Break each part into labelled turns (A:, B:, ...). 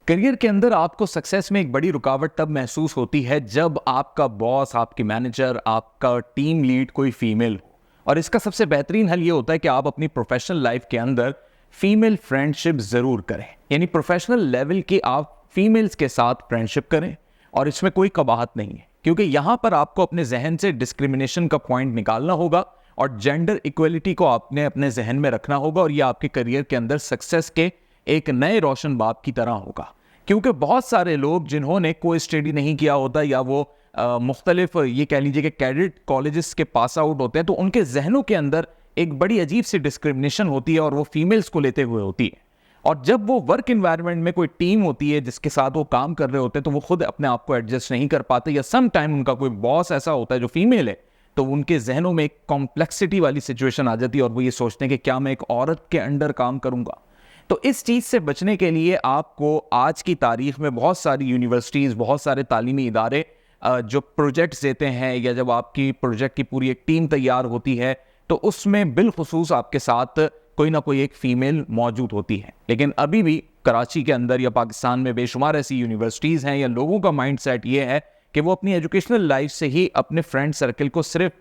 A: Career के अंदर आपको सक्सेस में एक बड़ी रुकावट तब महसूस होती है जब आपका बॉस, आपकी मैनेजर, आपका टीम लीड कोई फीमेल हो। और इसका सबसे बेहतरीन हल ये होता है कि आप अपनी प्रोफेशनल लाइफ के अंदर फीमेल फ्रेंडशिप जरूर करें। यानी प्रोफेशनल लेवल की आप फीमेल्स के साथ फ्रेंडशिप करें और इसमें कोई कबाहत नहीं है, क्योंकि यहां पर आपको अपने जहन से डिस्क्रिमिनेशन का पॉइंट निकालना होगा और जेंडर इक्वलिटी को आपने अपने जहन में रखना होगा और ये आपके करियर के अंदर सक्सेस के एक नए रोशन बाप की तरह होगा। क्योंकि बहुत सारे लोग जिन्होंने कोई स्टडी नहीं किया होता या वो मुख्तलिफ ये कह लीजिए कि कैडेट कॉलेजेस के पास आउट होते हैं, तो उनके जहनों के अंदर एक बड़ी अजीब सी डिस्क्रिमिनेशन होती है और वो फीमेल्स को लेते हुए होती है। और जब वो वर्क इन्वायरमेंट में कोई टीम होती है जिसके साथ वो काम कर रहे होते हैं, तो वो खुद अपने आप को एडजस्ट नहीं कर पाते, या सम टाइम उनका कोई बॉस ऐसा होता है जो फीमेल है, तो उनके जहनों में एक कॉम्प्लेक्सिटी वाली सिचुएशन आ जाती है और वो ये सोचते हैं कि क्या मैं एक औरत के अंडर काम करूंगा। तो इस चीज़ से बचने के लिए आपको आज की तारीख में बहुत सारी यूनिवर्सिटीज़, बहुत सारे तालीमी इदारे जो प्रोजेक्ट्स देते हैं, या जब आपकी प्रोजेक्ट की पूरी एक टीम तैयार होती है तो उसमें बिलखुसूस आपके साथ कोई ना कोई एक फीमेल मौजूद होती है। लेकिन अभी भी कराची के अंदर या पाकिस्तान में बेशुमार ऐसी यूनिवर्सिटीज़ हैं या लोगों का माइंड सेट ये है कि वो अपनी एजुकेशनल लाइफ से ही अपने फ्रेंड सर्कल को सिर्फ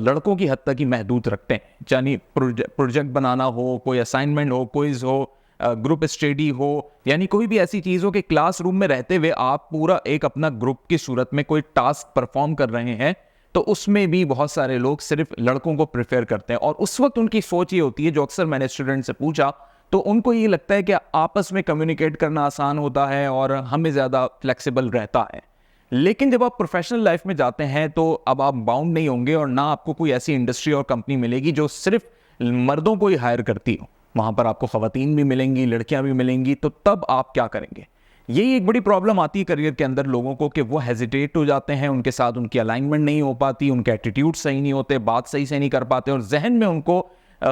A: लड़कों की हद तक ही महदूद रखते हैं। यानी प्रोजेक्ट बनाना हो, कोई असाइनमेंट हो, क्विज हो, ग्रुप स्टडी हो, यानी कोई भी ऐसी चीज़ हो कि क्लासरूम में रहते हुए आप पूरा एक अपना ग्रुप की सूरत में कोई टास्क परफॉर्म कर रहे हैं, तो उसमें भी बहुत सारे लोग सिर्फ लड़कों को प्रेफर करते हैं। और उस वक्त उनकी सोच ये होती है, जो अक्सर मैंने स्टूडेंट से पूछा, तो उनको ये लगता है कि आपस में कम्युनिकेट करना आसान होता है और हमें ज़्यादा फ्लेक्सिबल रहता है। लेकिन जब आप प्रोफेशनल लाइफ में जाते हैं तो अब आप बाउंड नहीं होंगे और ना आपको कोई ऐसी इंडस्ट्री और कंपनी मिलेगी जो सिर्फ मर्दों को ही हायर करती हो। वहां पर आपको खवातीन भी मिलेंगी, लड़कियां भी मिलेंगी। तो तब आप क्या करेंगे? यही एक बड़ी प्रॉब्लम आती है करियर के अंदर लोगों को कि वो हेजिटेट हो जाते हैं, उनके साथ उनकी अलाइनमेंट नहीं हो पाती, उनके एटीट्यूड सही नहीं होते, बात सही से नहीं कर पाते और जहन में उनको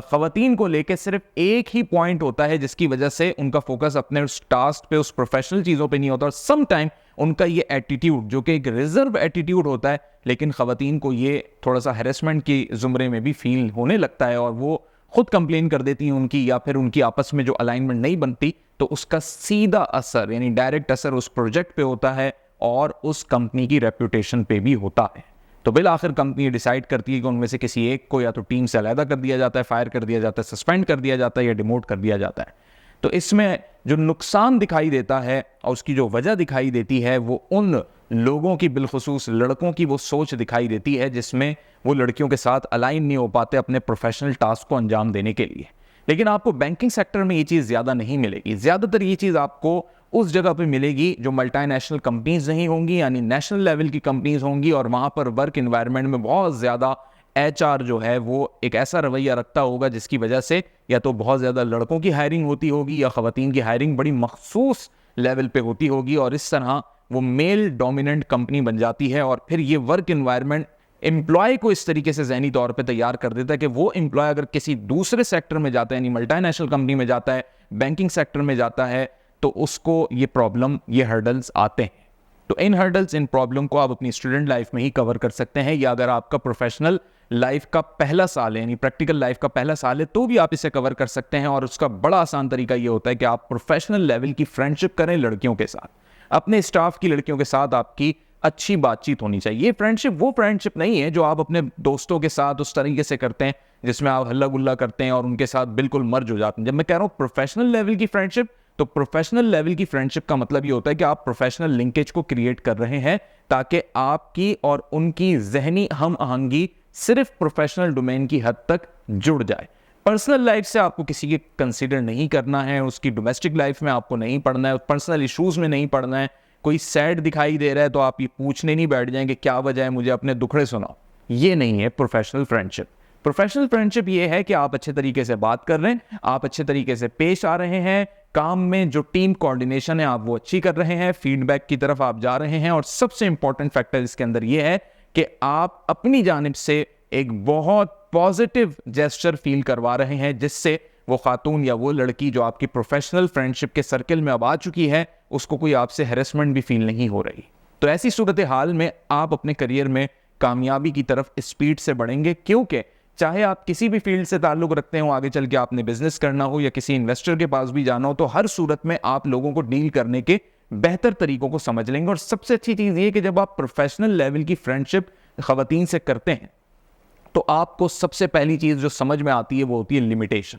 A: खवातीन को लेकर सिर्फ एक ही पॉइंट होता है जिसकी वजह से उनका फोकस अपने उस टास्क पे, उस प्रोफेशनल चीज़ों पे नहीं होता। और सम टाइम उनका ये एटीट्यूड, जो कि एक रिजर्व एटीट्यूड होता है, लेकिन खवातीन को ये थोड़ा सा हैरेसमेंट की जुमरे में भी फील होने लगता है और वो खुद कंप्लेन कर देती हैं उनकी, या फिर उनकी आपस में जो अलाइनमेंट नहीं बनती, तो उसका सीधा असर यानी डायरेक्ट असर उस प्रोजेक्ट पे होता है और उस कंपनी की रेपुटेशन पे भी होता है। तो बिल आखिर कंपनी डिसाइड करती है कि उनमें से किसी एक को या तो टीम से अलहदा कर दिया जाता है, फायर कर दिया जाता है, सस्पेंड कर दिया जाता है या डिमोट कर दिया जाता है। तो इसमें जो नुकसान दिखाई देता है और उसकी जो वजह दिखाई देती है, वो उन लोगों की, बिलखुसूस लड़कों की वो सोच दिखाई देती है जिसमें वो लड़कियों के साथ अलाइन नहीं हो पाते अपने प्रोफेशनल टास्क को अंजाम देने के लिए। लेकिन आपको बैंकिंग सेक्टर में ये चीज़ ज़्यादा नहीं मिलेगी। ज़्यादातर ये चीज़ आपको उस जगह पे मिलेगी जो मल्टीनेशनल कंपनीज नहीं होंगी, यानी नेशनल लेवल की कंपनीज होंगी, और वहाँ पर वर्क इन्वायरमेंट में बहुत ज़्यादा एचआर जो है वो एक ऐसा रवैया रखता होगा जिसकी वजह से या तो बहुत ज़्यादा लड़कों की हायरिंग होती होगी या ख़वातीन की हायरिंग बड़ी मखसूस लेवल पे होती होगी, और इस तरह वो मेल डोमिनेंट कंपनी बन जाती है। और फिर ये वर्क इन्वायरमेंट एम्प्लॉय को इस तरीके से ज़हनी तौर पे तैयार कर देता है कि वो एम्प्लॉय अगर किसी दूसरे सेक्टर में जाता है, यानी मल्टीनेशनल कंपनी में जाता है, बैंकिंग सेक्टर में जाता है, तो उसको ये प्रॉब्लम, ये हर्डल्स आते हैं। तो इन हर्डल्स, इन प्रॉब्लम को आप अपनी स्टूडेंट लाइफ में ही कवर कर सकते हैं, या अगर आपका प्रोफेशनल लाइफ का पहला साल है, यानी प्रैक्टिकल लाइफ का पहला साल है, तो भी आप इसे कवर कर सकते हैं। और उसका बड़ा आसान तरीका ये होता है कि आप प्रोफेशनल लेवल की फ्रेंडशिप करें लड़कियों के साथ। अपने स्टाफ की लड़कियों के साथ आपकी अच्छी बातचीत होनी चाहिए। ये फ्रेंडशिप वो फ्रेंडशिप नहीं है जो आप अपने दोस्तों के साथ उस तरीके से करते हैं जिसमें आप हल्ला गुल्ला करते हैं और उनके साथ बिल्कुल मर्ज हो जाते हैं। जब मैं कह रहा हूँ प्रोफेशनल लेवल की फ्रेंडशिप, तो प्रोफेशनल लेवल की फ्रेंडशिप का मतलब ये होता है कि आप प्रोफेशनल लिंकेज को क्रिएट कर रहे हैं ताकि आपकी और उनकी जहनी हम आहंगी सिर्फ प्रोफेशनल डोमेन की हद तक जुड़ जाए। पर्सनल लाइफ से आपको किसी की कंसीडर नहीं करना है, उसकी डोमेस्टिक लाइफ में आपको नहीं पढ़ना है, पर्सनल इश्यूज में नहीं पढ़ना है। कोई सैड दिखाई दे रहा है तो आप ये पूछने नहीं बैठ जाएंगे क्या वजह है, मुझे अपने दुखड़े सुनाओ। ये नहीं है प्रोफेशनल फ्रेंडशिप। प्रोफेशनल फ्रेंडशिप ये है कि आप अच्छे तरीके से बात कर रहे हैं, आप अच्छे तरीके से पेश आ रहे हैं, काम में जो टीम कोऑर्डिनेशन है आप वो अच्छी कर रहे हैं, फीडबैक की तरफ आप जा रहे हैं, और सबसे इंपॉर्टेंट फैक्टर इसके अंदर ये है कि आप अपनी जानिब से एक बहुत पॉजिटिव जेस्चर फील करवा रहे हैं जिससे वो खातून या वो लड़की जो आपकी प्रोफेशनल फ्रेंडशिप के सर्कल में अब आ चुकी है, उसको कोई आपसे हैरेसमेंट भी फील नहीं हो रही। तो ऐसी सूरत हाल में आप अपने करियर में कामयाबी की तरफ स्पीड से बढ़ेंगे, क्योंकि चाहे आप किसी भी फील्ड से ताल्लुक रखते हो, आगे चल के आपने बिजनेस करना हो या किसी इन्वेस्टर के पास भी जाना हो, तो हर सूरत में आप लोगों को डील करने के बेहतर तरीकों को समझ लेंगे। और सबसे अच्छी चीज़ ये कि जब आप प्रोफेशनल लेवल की फ्रेंडशिप खवातीन से करते हैं तो आपको सबसे पहली चीज़ जो समझ में आती है वो होती है लिमिटेशन।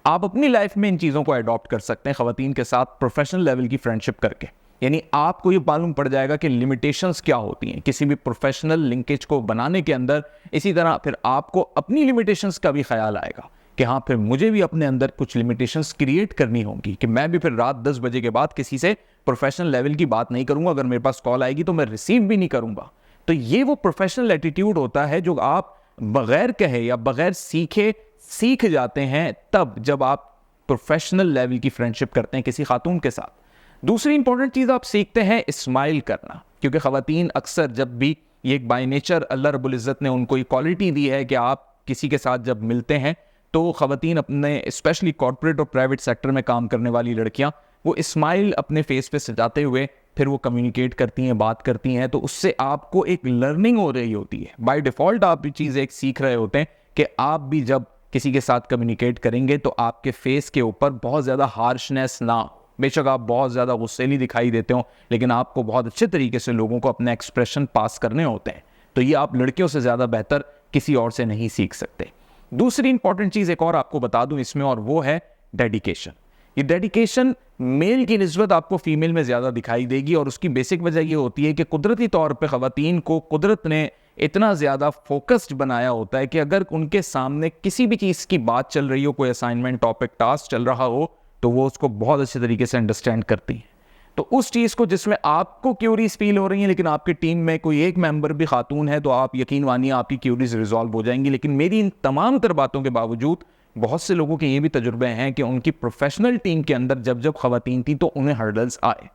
A: आप अपनी लाइफ में इन चीज़ों को अडॉप्ट कर सकते हैं खवातीन के साथ प्रोफेशनल लेवल की फ्रेंडशिप करके। यानी आपको ये मालूम पड़ जाएगा कि लिमिटेशंस क्या होती हैं किसी भी प्रोफेशनल लिंकेज को बनाने के अंदर। इसी तरह फिर आपको अपनी लिमिटेशंस का भी ख्याल आएगा कि हाँ, फिर मुझे भी अपने अंदर कुछ लिमिटेशंस क्रिएट करनी होंगी कि मैं भी फिर रात 10 बजे के बाद किसी से प्रोफेशनल लेवल की बात नहीं करूंगा। अगर मेरे पास कॉल आएगी तो मैं रिसीव भी नहीं करूंगा। तो ये वो प्रोफेशनल एटीट्यूड होता है जो आप बगैर कहे या बगैर सीखे सीख जाते हैं तब जब आप प्रोफेशनल लेवल की फ्रेंडशिप करते हैं किसी खातून के साथ। दूसरी इंपॉर्टेंट चीज़ आप सीखते हैं स्माइल करना, क्योंकि खवातीन अक्सर जब भी ये एक बाय नेचर अल्लाह रब्बुल इज़्ज़त ने उनको इक्वालिटी दी है कि आप किसी के साथ जब मिलते हैं तो खवातीन अपने स्पेशली कॉर्पोरेट और प्राइवेट सेक्टर में काम करने वाली लड़कियां वो स्माइल अपने फेस पे सजाते हुए फिर वो कम्युनिकेट करती हैं, बात करती हैं, तो उससे आपको एक लर्निंग हो रही होती है। बाय डिफ़ॉल्ट आप ये चीज़ एक सीख रहे होते हैं कि आप भी जब किसी के साथ कम्युनिकेट करेंगे तो आपके फेस के ऊपर बहुत ज़्यादा हार्शनेस ना हो। बेशक आप बहुत ज़्यादा गुस्सैली दिखाई देते हो, लेकिन आपको बहुत अच्छे तरीके से लोगों को अपने एक्सप्रेशन पास करने होते हैं। तो ये आप लड़कियों से ज़्यादा बेहतर किसी और से नहीं सीख सकते। दूसरी इंपॉर्टेंट चीज़ एक और आपको बता दूं इसमें, और वो है डेडिकेशन। ये डेडिकेशन मेल की निस्बत आपको फीमेल में ज़्यादा दिखाई देगी, और उसकी बेसिक वजह ये होती है कि कुदरती तौर पे ख़वातीन को कुदरत ने इतना ज़्यादा फोकस्ड बनाया होता है कि अगर उनके सामने किसी भी चीज़ की बात चल रही हो, कोई असाइनमेंट, टॉपिक, टास्क चल रहा हो, तो वो उसको बहुत अच्छे तरीके से अंडरस्टैंड करती हैं। तो उस चीज़ को जिसमें आपको क्यूरीज फील हो रही है लेकिन आपकी टीम में कोई एक मेंबर भी खातून है, तो आप यकीन मानिए आपकी क्यूरीज रिजॉल्व हो जाएंगी। लेकिन मेरी इन तमाम तर बातों के बावजूद बहुत से लोगों के ये भी तजुर्बे हैं कि उनकी प्रोफेशनल टीम के अंदर जब जब खवातीन थी तो उन्हें हर्डल्स आए।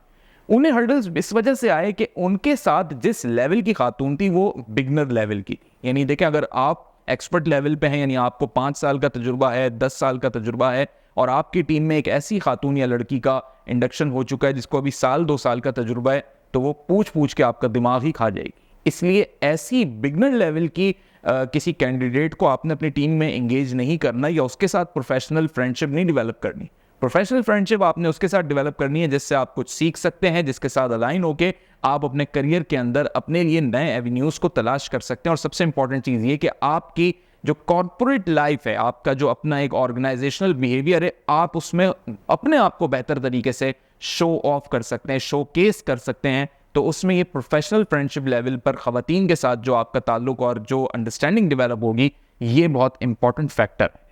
A: उन्हें हर्डल्स इस वजह से आए कि उनके साथ जिस लेवल की खातून थी वो बिगनर लेवल की थी। यानी देखें, अगर आप एक्सपर्ट लेवल पे हैं, यानी आपको 5 साल का तजुर्बा है, 10 साल का तजुर्बा है, और आपकी टीम में एक ऐसी खातून या लड़की का इंडक्शन हो चुका है जिसको अभी 1-2 साल का तजुर्बा है, तो वो पूछ पूछ के आपका दिमाग ही खा जाएगी। इसलिए ऐसी बिगनर लेवल की किसी कैंडिडेट को आपने अपनी टीम में एंगेज नहीं करना या उसके साथ प्रोफेशनल फ्रेंडशिप नहीं डेवलप करनी। प्रोफेशनल फ्रेंडशिप आपने उसके साथ डेवलप करनी है जिससे आप कुछ सीख सकते हैं, जिसके साथ अलाइन होके आप अपने करियर के अंदर अपने लिए नए एवेन्यूज़ को तलाश कर सकते हैं। और सबसे इंपॉर्टेंट चीज़ ये कि आपकी जो कॉर्पोरेट लाइफ है, आपका जो अपना एक ऑर्गेनाइजेशनल बिहेवियर है, आप उसमें अपने आप को बेहतर तरीके से शो ऑफ कर सकते हैं, शो केस कर सकते हैं। तो उसमें ये प्रोफेशनल फ्रेंडशिप लेवल पर खवातीन के साथ जो आपका ताल्लुक और जो अंडरस्टैंडिंग डेवलप होगी, ये बहुत इंपॉर्टेंट फैक्टर है।